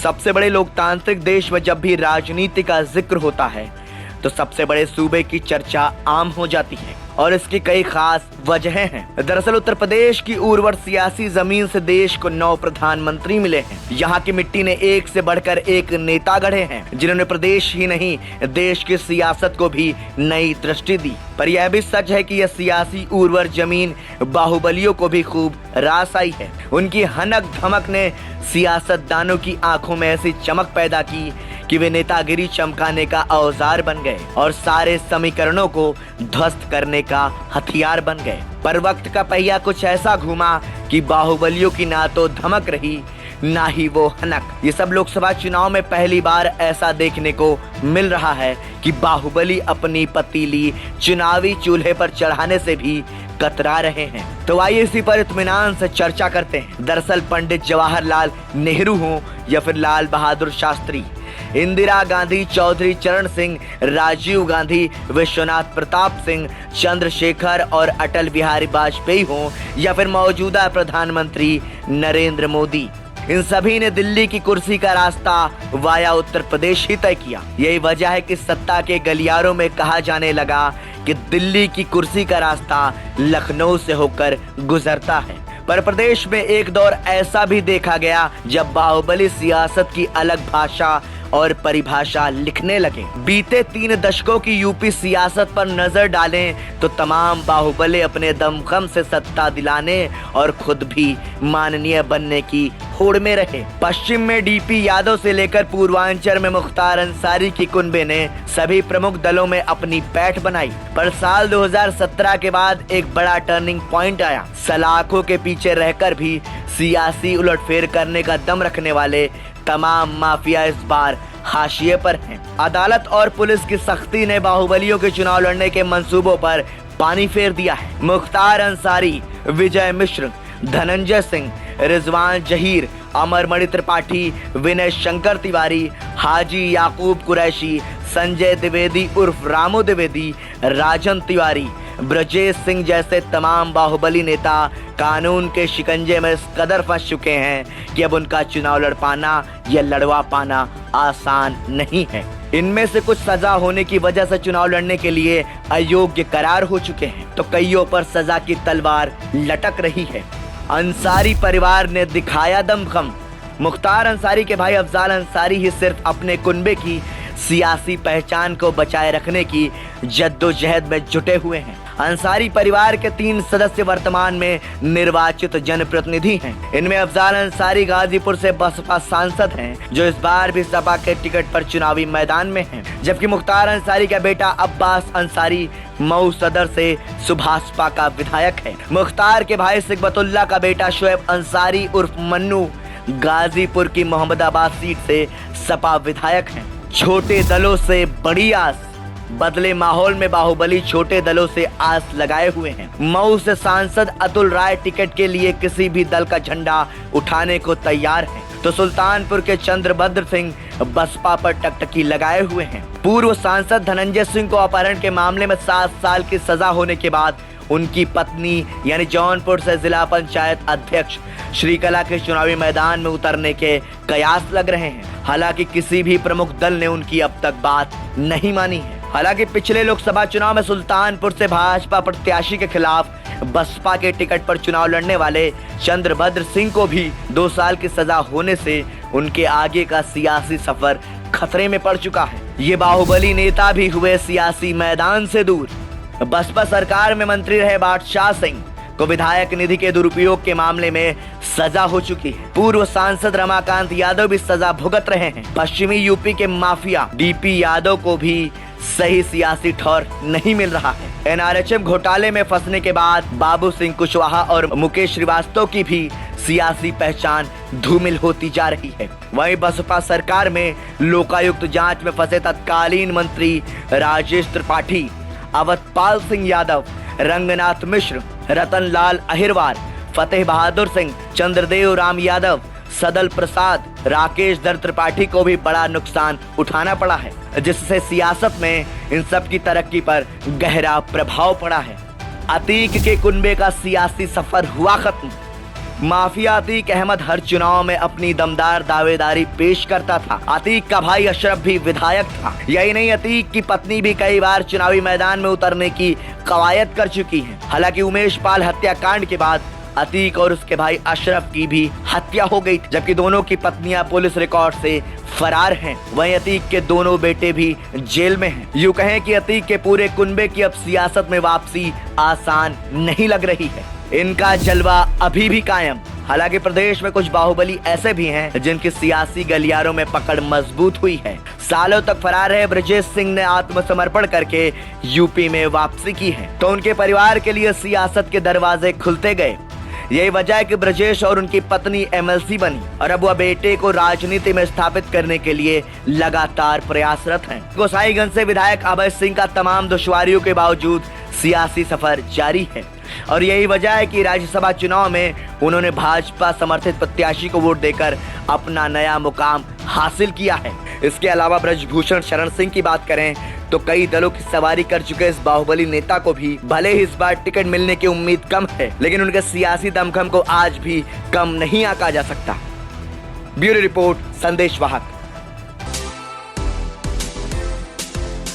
सबसे बड़े लोकतांत्रिक देश में जब भी राजनीति का जिक्र होता है तो सबसे बड़े सूबे की चर्चा आम हो जाती है और इसकी कई खास वजहें हैं। दरअसल उत्तर प्रदेश की उर्वर सियासी जमीन से देश को 9 प्रधानमंत्री मिले हैं। यहाँ की मिट्टी ने एक से बढ़कर एक नेता गढ़े हैं जिन्होंने प्रदेश ही नहीं देश की सियासत को भी नई दृष्टि दी। पर यह भी सच है कि यह सियासी उर्वर जमीन बाहुबलियों को भी खूब रास आई है। उनकी हनक धमक ने सियासतदानों की आंखों में ऐसी चमक पैदा की कि वे नेतागिरी चमकाने का औजार बन गए और सारे समीकरणों को ध्वस्त करने का हथियार बन गए। पर वक्त का पहिया कुछ ऐसा घूमा कि बाहुबलियों की ना तो धमक रही ना ही वो हनक। ये सब लोकसभा चुनाव में पहली बार ऐसा देखने को मिल रहा है कि बाहुबली अपनी पतीली चुनावी चूल्हे पर चढ़ाने से भी कतरा रहे हैं। तो आइए इसी पर इत्मीनान से चर्चा करते हैं। दरअसल पंडित जवाहरलाल नेहरू हो या फिर लाल बहादुर शास्त्री, इंदिरा गांधी, चौधरी चरण सिंह, राजीव गांधी, विश्वनाथ प्रताप सिंह, चंद्रशेखर और अटल बिहारी वाजपेयी हो या फिर मौजूदा प्रधानमंत्री नरेंद्र मोदी, इन सभी ने दिल्ली की कुर्सी का रास्ता वाया उत्तर प्रदेश ही तय किया। यही वजह है कि सत्ता के गलियारों में कहा जाने लगा कि दिल्ली की कुर्सी का रास्ता लखनऊ से होकर गुजरता है। पर प्रदेश में एक दौर ऐसा भी देखा गया जब बाहुबली सियासत की अलग भाषा और परिभाषा लिखने लगे। बीते 3 दशकों की यूपी सियासत पर नजर डालें तो तमाम बाहुबली अपने दमखम से सत्ता दिलाने और खुद भी माननीय बनने की होड़ में रहे। पश्चिम में डीपी यादव से लेकर पूर्वांचल में मुख्तार अंसारी की कुनबे ने सभी प्रमुख दलों में अपनी पैठ बनाई। पर साल 2017 के बाद एक बड़ा टर्निंग पॉइंट आया। सलाखों के पीछे रहकर भी सियासी उलटफेर करने का दम रखने वाले तमाम माफिया इस बार हाशिए पर हैं। अदालत और पुलिस की सख्ती ने बाहुबलियों के चुनाव लड़ने के मंसूबों पर पानी फेर दिया है। मुख्तार अंसारी, विजय मिश्र, धनंजय सिंह, रिजवान जहीर, अमरमणि त्रिपाठी, विनय शंकर तिवारी, हाजी याकूब कुरैशी, संजय द्विवेदी उर्फ रामू द्विवेदी, राजन तिवारी, ब्रजेश सिंह जैसे तमाम बाहुबली नेता कानून के शिकंजे में इस कदर फंस चुके हैं कि अब उनका चुनाव लड़ पाना या लड़वा पाना आसान नहीं है। इनमें से कुछ सजा होने की वजह से चुनाव लड़ने के लिए अयोग्य करार हो चुके हैं तो कईयों पर सजा की तलवार लटक रही है। अंसारी परिवार ने दिखाया दमखम। मुख्तार अंसारी के भाई अफजाल अंसारी ही सिर्फ अपने कुनबे की सियासी पहचान को बचाए रखने की जद्दोजहद में जुटे हुए हैं। अंसारी परिवार के 3 सदस्य वर्तमान में निर्वाचित जनप्रतिनिधि हैं। इनमें अफजाल अंसारी गाजीपुर से बसपा सांसद हैं जो इस बार भी सपा के टिकट पर चुनावी मैदान में हैं, जबकि मुख्तार अंसारी का बेटा अब्बास अंसारी मऊ सदर से सुभाषपा का विधायक है। मुख्तार के भाई सिकबतुल्ला का बेटा शोएब अंसारी उर्फ मन्नू गाजीपुर की मोहम्मदाबाद सीट से सपा विधायक हैं। छोटे दलों से बड़ी आस। बदले माहौल में बाहुबली छोटे दलों से आस लगाए हुए हैं। मऊ से सांसद अतुल राय टिकट के लिए किसी भी दल का झंडा उठाने को तैयार हैं, तो सुल्तानपुर के चंद्रभद्र सिंह बसपा पर टकटकी लगाए हुए हैं। पूर्व सांसद धनंजय सिंह को अपहरण के मामले में 7 साल की सजा होने के बाद उनकी पत्नी यानी जौनपुर से जिला पंचायत अध्यक्ष श्रीकला के चुनावी मैदान में उतरने के कयास लग रहे हैं। हालांकि किसी भी प्रमुख दल ने उनकी अब तक बात नहीं मानी है। हालांकि पिछले लोकसभा चुनाव में सुल्तानपुर से भाजपा प्रत्याशी के खिलाफ बसपा के टिकट पर चुनाव लड़ने वाले चंद्रभद्र सिंह को भी 2 साल की सजा होने से उनके आगे का सियासी सफर खतरे में पड़ चुका है। ये बाहुबली नेता भी हुए सियासी मैदान से दूर। बसपा सरकार में मंत्री रहे बादशाह सिंह को विधायक निधि के दुरुपयोग के मामले में सजा हो चुकी है। पूर्व सांसद रमाकांत यादव भी सजा भुगत रहे हैं। पश्चिमी यूपी के माफिया डीपी यादव को भी सही सियासी ठौर नहीं मिल रहा है। एनआरएचएम घोटाले में फंसने के बाद बाबू सिंह कुशवाहा और मुकेश श्रीवास्तव की भी सियासी पहचान धूमिल होती जा रही है। वहीं बसपा सरकार में लोकायुक्त जांच में फंसे तत्कालीन मंत्री राजेश त्रिपाठी, अवधपाल सिंह यादव, रंगनाथ मिश्र, रतन लाल अहिरवार, फतेह बहादुर सिंह, चंद्रदेव राम यादव, सदल प्रसाद, राकेश दर त्रिपाठी को भी बड़ा नुकसान उठाना पड़ा है, जिससे सियासत में इन सब की तरक्की पर गहरा प्रभाव पड़ा है। अतीक के कुनबे का सियासी सफर हुआ खत्म। माफिया अतीक अहमद हर चुनाव में अपनी दमदार दावेदारी पेश करता था। अतीक का भाई अशरफ भी विधायक था। यही नहीं, अतीक की पत्नी भी कई बार चुनावी मैदान में उतरने की कवायद कर चुकी है। हालांकि उमेश पाल हत्याकांड के बाद अतीक और उसके भाई अशरफ की भी हत्या हो गई, जबकि दोनों की पत्नियां पुलिस रिकॉर्ड से फरार हैं। वहीं अतीक के दोनों बेटे भी जेल में हैं। यूं कहें कि अतीक के पूरे कुनबे की अब सियासत में वापसी आसान नहीं लग रही है। इनका जलवा अभी भी कायम। हालांकि प्रदेश में कुछ बाहुबली ऐसे भी हैं जिनकी सियासी गलियारों में पकड़ मजबूत हुई है। सालों तक फरार रहे ब्रजेश सिंह ने आत्मसमर्पण करके यूपी में वापसी की है, तो उनके परिवार के लिए सियासत के दरवाजे खुलते गए। यही वजह है कि ब्रजेश और उनकी पत्नी एमएलसी बनी और अब वह बेटे को राजनीति में स्थापित करने के लिए लगातार प्रयासरत हैं। गोसाईगंज से विधायक अभय सिंह का तमाम दुश्वारियों के बावजूद सियासी सफर जारी है और यही वजह है कि राज्यसभा चुनाव में उन्होंने भाजपा समर्थित प्रत्याशी को वोट देकर अपना नया मुकाम हासिल किया है। इसके अलावा ब्रजभूषण शरण सिंह की बात करें तो कई दलों की सवारी कर चुके इस बाहुबली नेता को भी भले ही इस बार टिकट मिलने की उम्मीद कम है, लेकिन उनके सियासी दमखम को आज भी कम नहीं आंका जा सकता। ब्यूरो रिपोर्ट, संदेश वाहक।